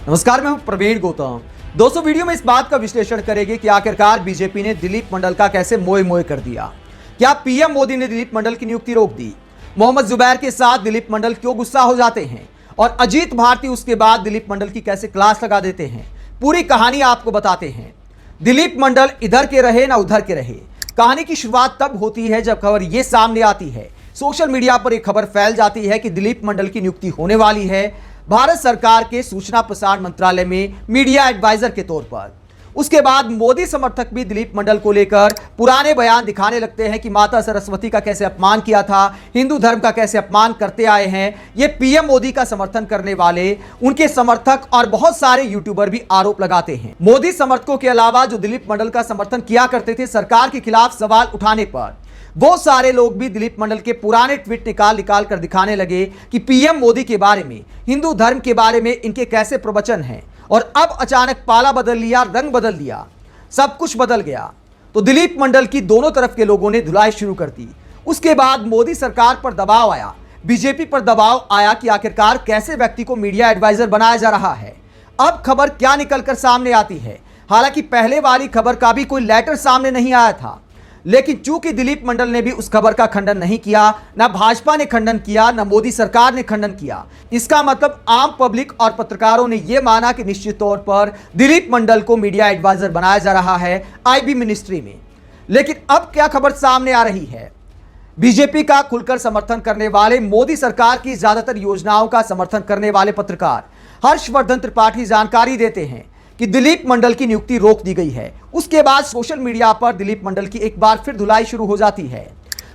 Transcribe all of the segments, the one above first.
नमस्कार, मैं हूं प्रवीण गौतम। दोस्तों, वीडियो में इस बात का विश्लेषण करेंगे कि आखिरकार बीजेपी ने दिलीप मंडल का कैसे मोए मोए कर दिया। क्या पीएम मोदी ने दिलीप मंडल की नियुक्ति रोक दी? मोहम्मद जुबैर के साथ दिलीप मंडल क्यों गुस्सा हो जाते हैं और अजीत भारती उसके बाद दिलीप मंडल की कैसे क्लास लगा देते हैं, पूरी कहानी आपको बताते हैं। दिलीप मंडल इधर के रहे ना उधर के रहे। कहानी की शुरुआत तब होती है जब खबर यह सामने आती है, सोशल मीडिया पर एक खबर फैल जाती है कि दिलीप मंडल की नियुक्ति होने वाली है भारत सरकार के सूचना प्रसारण मंत्रालय में मीडिया एडवाइजर के तौर पर। उसके बाद मोदी समर्थक भी दिलीप मंडल को लेकर पुराने बयान दिखाने लगते हैं कि माता सरस्वती का कैसे अपमान किया था, हिंदू धर्म का कैसे अपमान करते आए हैं। ये पीएम मोदी का समर्थन करने वाले, उनके समर्थक और बहुत सारे यूट्यूबर भी आरोप लगाते हैं। मोदी समर्थकों के अलावा जो दिलीप मंडल का समर्थन किया करते थे सरकार के खिलाफ सवाल उठाने पर, वो सारे लोग भी दिलीप मंडल के पुराने ट्वीट निकाल कर दिखाने लगे कि पीएम मोदी के बारे में, हिंदू धर्म के बारे में इनके कैसे प्रवचन हैं। और अब अचानक पाला बदल लिया, रंग बदल दिया, सब कुछ बदल गया। तो दिलीप मंडल की दोनों तरफ के लोगों ने धुलाई शुरू कर दी। उसके बाद मोदी सरकार पर दबाव आया, बीजेपी पर दबाव आया कि आखिरकार कैसे व्यक्ति को मीडिया एडवाइजर बनाया जा रहा है। अब खबर क्या निकलकर सामने आती है। हालांकि पहले वाली खबर का भी कोई लेटर सामने नहीं आया था, लेकिन चूंकि दिलीप मंडल ने भी उस खबर का खंडन नहीं किया, ना भाजपा ने खंडन किया, ना मोदी सरकार ने खंडन किया, इसका मतलब आम पब्लिक और पत्रकारों ने यह माना कि निश्चित तौर पर दिलीप मंडल को मीडिया एडवाइजर बनाया जा रहा है आईबी मिनिस्ट्री में। लेकिन अब क्या खबर सामने आ रही है? बीजेपी का खुलकर समर्थन करने वाले, मोदी सरकार की ज्यादातर योजनाओं का समर्थन करने वाले पत्रकार हर्षवर्धन त्रिपाठी जानकारी देते हैं कि दिलीप मंडल की नियुक्ति रोक दी गई है। उसके बाद सोशल मीडिया पर दिलीप मंडल की एक बार फिर धुलाई शुरू हो जाती है।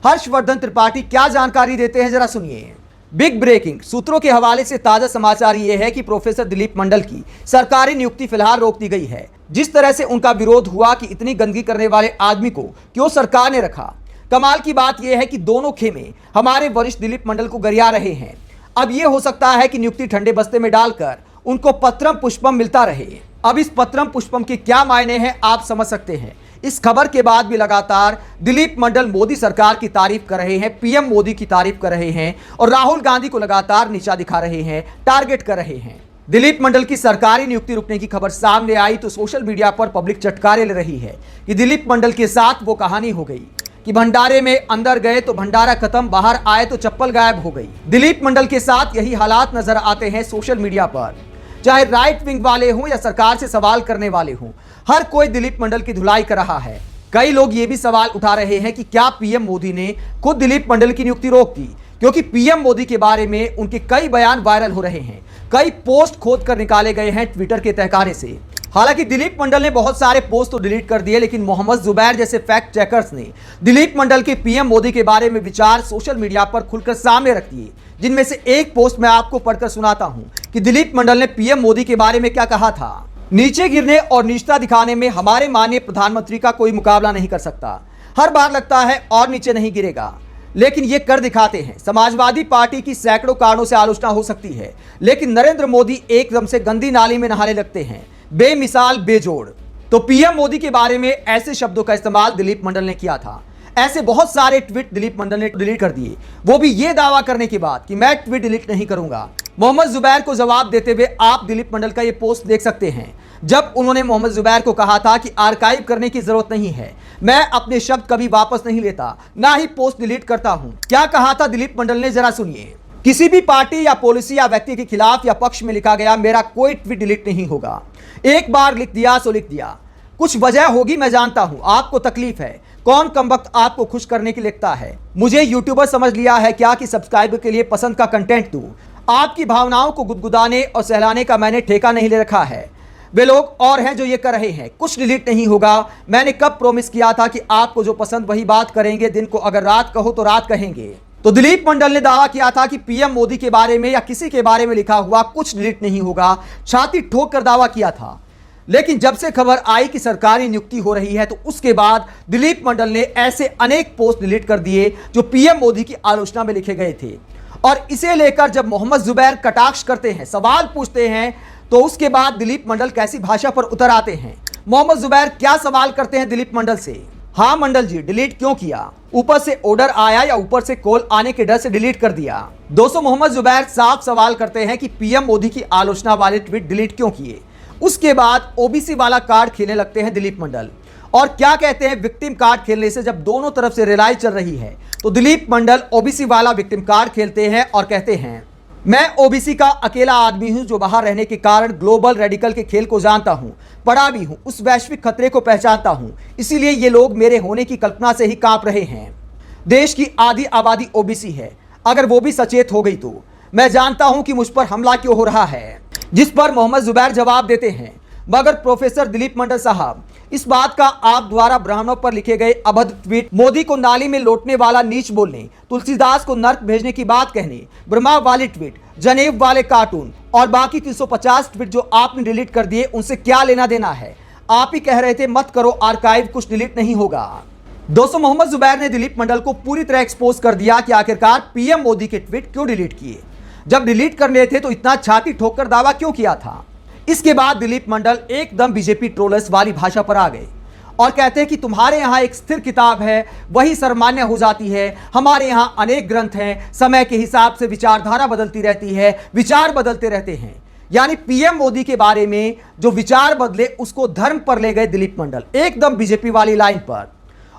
हर्षवर्धन त्रिपाठी क्या जानकारी देते हैं, जरा सुनिए। बिग ब्रेकिंग सूत्रों के हवाले से ताजा समाचार यह है कि प्रोफेसर दिलीप मंडल की सरकारी नियुक्ति फिलहाल रोक दी गई है। जिस तरह से उनका विरोध हुआ कि इतनी गंदगी करने वाले आदमी को क्यों सरकार ने रखा। कमाल की बात यह है कि दोनों खेमे हमारे वरिष्ठ दिलीप मंडल को गरिया रहे हैं। अब यह हो सकता है कि नियुक्ति ठंडे बस्ते में डालकर उनको पत्रम पुष्पम मिलता रहे। अब इस पत्रम पुष्पम के क्या मायने हैं आप समझ सकते हैं। इस खबर के बाद भी लगातार दिलीप मंडल मोदी सरकार की तारीफ कर रहे हैं, पीएम मोदी की तारीफ कर रहे हैं और राहुल गांधी को लगातार नीचा दिखा रहे हैं, टारगेट कर रहे हैं। दिलीप मंडल की सरकारी नियुक्ति रुकने की खबर सामने आई तो सोशल मीडिया पर पब्लिक चटकारे ले रही है कि दिलीप मंडल के साथ वो कहानी हो गई कि भंडारे में अंदर गए तो भंडारा खत्म, बाहर आए तो चप्पल गायब हो गई। दिलीप मंडल के साथ यही हालात नजर आते हैं सोशल मीडिया पर। चाहे राइट विंग वाले हों या सरकार से सवाल करने वाले हों, हर कोई दिलीप मंडल की धुलाई कर रहा है। कई लोग ये भी सवाल उठा रहे हैं कि क्या पीएम मोदी ने खुद दिलीप मंडल की नियुक्ति रोक दी, क्योंकि पीएम मोदी के बारे में उनके कई बयान वायरल हो रहे हैं, कई पोस्ट खोद कर निकाले गए हैं ट्विटर के तहखाने से। हालांकि दिलीप मंडल ने बहुत सारे पोस्ट तो डिलीट कर दिए, लेकिन मोहम्मद जुबैर जैसे फैक्ट चेकर्स ने दिलीप मंडल के पीएम मोदी के बारे में विचार सोशल मीडिया पर खुलकर सामने रख दिए। जिनमें से एक पोस्ट मैं आपको पढ़कर सुनाता हूं कि दिलीप मंडल ने पीएम मोदी के बारे में क्या कहा था। नीचे गिरने और नीचता दिखाने में हमारे माननीय प्रधानमंत्री का कोई मुकाबला नहीं कर सकता। हर बार लगता है और नीचे नहीं गिरेगा, लेकिन ये कर दिखाते हैं। समाजवादी पार्टी की सैकड़ों कारणों से आलोचना हो सकती है, लेकिन नरेंद्र मोदी एकदम से गंदी नाली में नहाने लगते हैं, बेमिसाल, बेजोड़। तो पीएम मोदी के बारे में ऐसे शब्दों का इस्तेमाल दिलीप मंडल ने किया था। ऐसे बहुत सारे ट्वीट दिलीप मंडल ने डिलीट कर दिए, वो भी ये दावा करने के बाद कि मैं ट्वीट डिलीट नहीं करूंगा। मोहम्मद जुबैर को जवाब देते हुए आप दिलीप मंडल का ये पोस्ट देख सकते हैं, जब उन्होंने मोहम्मद जुबैर को कहा था कि आर्काइव करने की जरूरत नहीं है, मैं अपने शब्द कभी वापस नहीं लेता, ना ही पोस्ट डिलीट करता हूं। क्या कहा था दिलीप मंडल ने, जरा सुनिए। किसी भी पार्टी या पॉलिसी या व्यक्ति के खिलाफ या पक्ष में लिखा गया मेरा कोई ट्वीट डिलीट नहीं होगा। एक बार लिख दिया सो लिख दिया। कुछ वजह होगी, मैं जानता हूं आपको तकलीफ है। कौन कमबख्त आपको खुश करने के लिए लिखता है? मुझे यूट्यूबर समझ लिया है क्या कि सब्सक्राइबर के लिए पसंद का कंटेंट दूं? आपकी भावनाओं को गुदगुदाने और सहलाने का मैंने ठेका नहीं ले रखा है। वे लोग और हैं जो ये कर रहे हैं। कुछ डिलीट नहीं होगा। मैंने कब प्रॉमिस किया था कि आपको जो पसंद वही बात करेंगे, दिन को अगर रात कहो तो रात कहेंगे। तो दिलीप मंडल ने दावा किया था कि पीएम मोदी के बारे में या किसी के बारे में लिखा हुआ कुछ डिलीट नहीं होगा, छाती ठोक कर दावा किया था। लेकिन जब से खबर आई कि सरकारी नियुक्ति हो रही है तो उसके बाद दिलीप मंडल ने ऐसे अनेक पोस्ट डिलीट कर दिए जो पीएम मोदी की आलोचना में लिखे गए थे। और इसे लेकर जब मोहम्मद जुबैर कटाक्ष करते हैं, सवाल पूछते हैं, तो उसके बाद दिलीप मंडल कैसी भाषा पर उतर आते हैं। मोहम्मद जुबैर क्या सवाल करते हैं दिलीप मंडल से? हाँ मंडल जी, डिलीट क्यों किया? ऊपर से ऑर्डर आया या ऊपर से कॉल आने के डर से डिलीट कर दिया? दोस्तों, मोहम्मद जुबैर साफ सवाल करते हैं कि पीएम मोदी की आलोचना वाले ट्वीट डिलीट क्यों किए। उसके बाद ओबीसी वाला कार्ड खेलने लगते हैं दिलीप मंडल और क्या कहते हैं, विक्टिम कार्ड खेलने से जब दोनों तरफ से रिलाई चल रही है तो दिलीप मंडल ओबीसी वाला विक्टिम कार्ड खेलते हैं और कहते हैं, मैं ओबीसी का अकेला आदमी हूं जो बाहर रहने के कारण ग्लोबल रेडिकल के खेल को जानता हूं, पढ़ा भी हूं, उस वैश्विक खतरे को पहचानता हूं, इसीलिए ये लोग मेरे होने की कल्पना से ही कांप रहे हैं। देश की आधी आबादी ओबीसी है, अगर वो भी सचेत हो गई तो मैं जानता हूं कि मुझ पर हमला क्यों हो रहा है। जिस पर मोहम्मद जुबैर जवाब देते हैं, मगर प्रोफेसर दिलीप मंडल साहब, इस बात का आप द्वारा ब्राह्मणों पर लिखे गए अभद्र ट्वीट, मोदी को नाली में लौटने वाला नीच बोलने, तुलसीदास को नर्क भेजने की बात कहने, ब्रह्मा वाले ट्वीट, जनेब वाले कार्टून और बाकी 350 ट्वीट जो आपने डिलीट कर दिए, उनसे क्या लेना देना है? आप ही कह रहे थे मत करो आर्काइव, कुछ डिलीट नहीं होगा। दोस्तों, मोहम्मद जुबैर ने दिलीप मंडल को पूरी तरह एक्सपोज कर दिया कि आखिरकार पीएम मोदी के ट्वीट क्यों डिलीट किए। जब डिलीट करने थे तो इतना छाती ठोककर दावा क्यों किया था? इसके बाद दिलीप मंडल एकदम बीजेपी ट्रोलर्स वाली भाषा पर आ गए और कहते हैं कि तुम्हारे यहाँ एक स्थिर किताब है, वही सर्वमान्य हो जाती है, हमारे यहाँ अनेक ग्रंथ हैं, समय के हिसाब से विचारधारा बदलती रहती है, विचार बदलते रहते हैं। यानी पीएम मोदी के बारे में जो विचार बदले उसको धर्म पर ले गए दिलीप मंडल, एकदम बीजेपी वाली लाइन पर।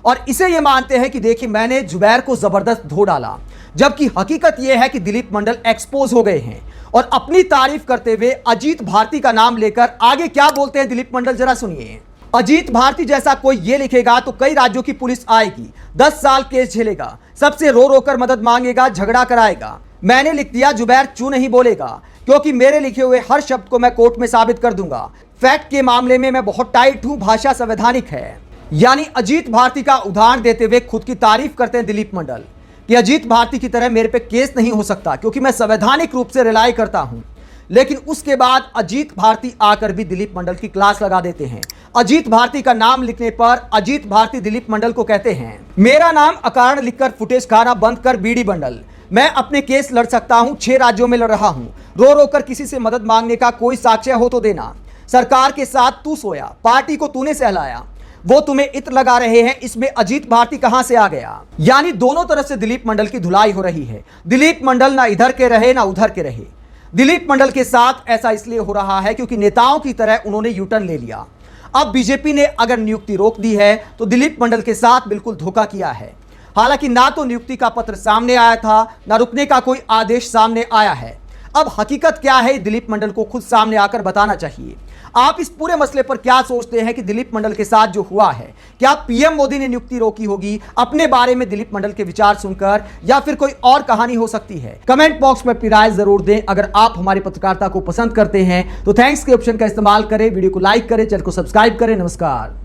और इसे ये मानते हैं कि देखिए मैंने जुबैर को जबरदस्त धो डाला, जबकि हकीकत यह है कि दिलीप मंडल एक्सपोज हो गए हैं। और अपनी तारीफ करते हुए अजीत भारती का नाम लेकर आगे क्या बोलते हैं दिलीप मंडल, जरा सुनिए। अजीत भारती जैसा कोई ये लिखेगा तो कई राज्यों की पुलिस आएगी, 10 साल केस झेलेगा, सबसे रो रो कर मदद मांगेगा, झगड़ा कराएगा। मैंने लिख दिया, जुबैर चू नहीं बोलेगा, क्योंकि मेरे लिखे हुए हर शब्द को मैं कोर्ट में साबित कर दूंगा। फैक्ट के मामले में मैं बहुत टाइट हूं, भाषा संवैधानिक है। यानी अजीत भारती का उदाहरण देते हुए खुद की तारीफ करते हैं दिलीप मंडल कि अजीत भारती की तरह मेरे पे केस नहीं हो सकता, क्योंकि मैं संवैधानिक रूप से रिलाई करता हूं। लेकिन उसके बाद अजीत भारती आकर भी दिलीप मंडल की क्लास लगा देते हैं। अजीत भारती का नाम लिखने पर अजीत भारती दिलीप मंडल को कहते हैं, मेरा नाम अकारण लिखकर फुटेज खाना बंद कर बीडी बंडल, मैं अपने केस लड़ सकता हूं, 6 राज्यों में लड़ रहा हूं, रो रो कर किसी से मदद मांगने का कोई साक्ष्य हो तो देना। सरकार के साथ तू सोया, पार्टी को तूने सहलाया, वो तुम्हें इत्र लगा रहे हैं, इसमें अजीत भारती कहां से आ गया? यानी दोनों तरफ से दिलीप मंडल की धुलाई हो रही है। दिलीप मंडल ना इधर के रहे ना उधर के रहे। दिलीप मंडल के साथ ऐसा इसलिए हो रहा है क्योंकि नेताओं की तरह उन्होंने यूटर्न ले लिया। अब बीजेपी ने अगर नियुक्ति रोक दी है तो दिलीप मंडल के साथ बिल्कुल धोखा किया है। हालांकि ना तो नियुक्ति का पत्र सामने आया था, ना रुकने का कोई आदेश सामने आया है। अब हकीकत क्या है, दिलीप मंडल को खुद सामने आकर बताना चाहिए। आप इस पूरे मसले पर क्या सोचते हैं कि दिलीप मंडल के साथ जो हुआ है, क्या पीएम मोदी ने नियुक्ति रोकी होगी अपने बारे में दिलीप मंडल के विचार सुनकर, या फिर कोई और कहानी हो सकती है? कमेंट बॉक्स में अपनी राय जरूर दें। अगर आप हमारी पत्रकारिता को पसंद करते हैं तो थैंक्स के ऑप्शन का इस्तेमाल करें, वीडियो को लाइक करें, चैनल को सब्सक्राइब करें। नमस्कार।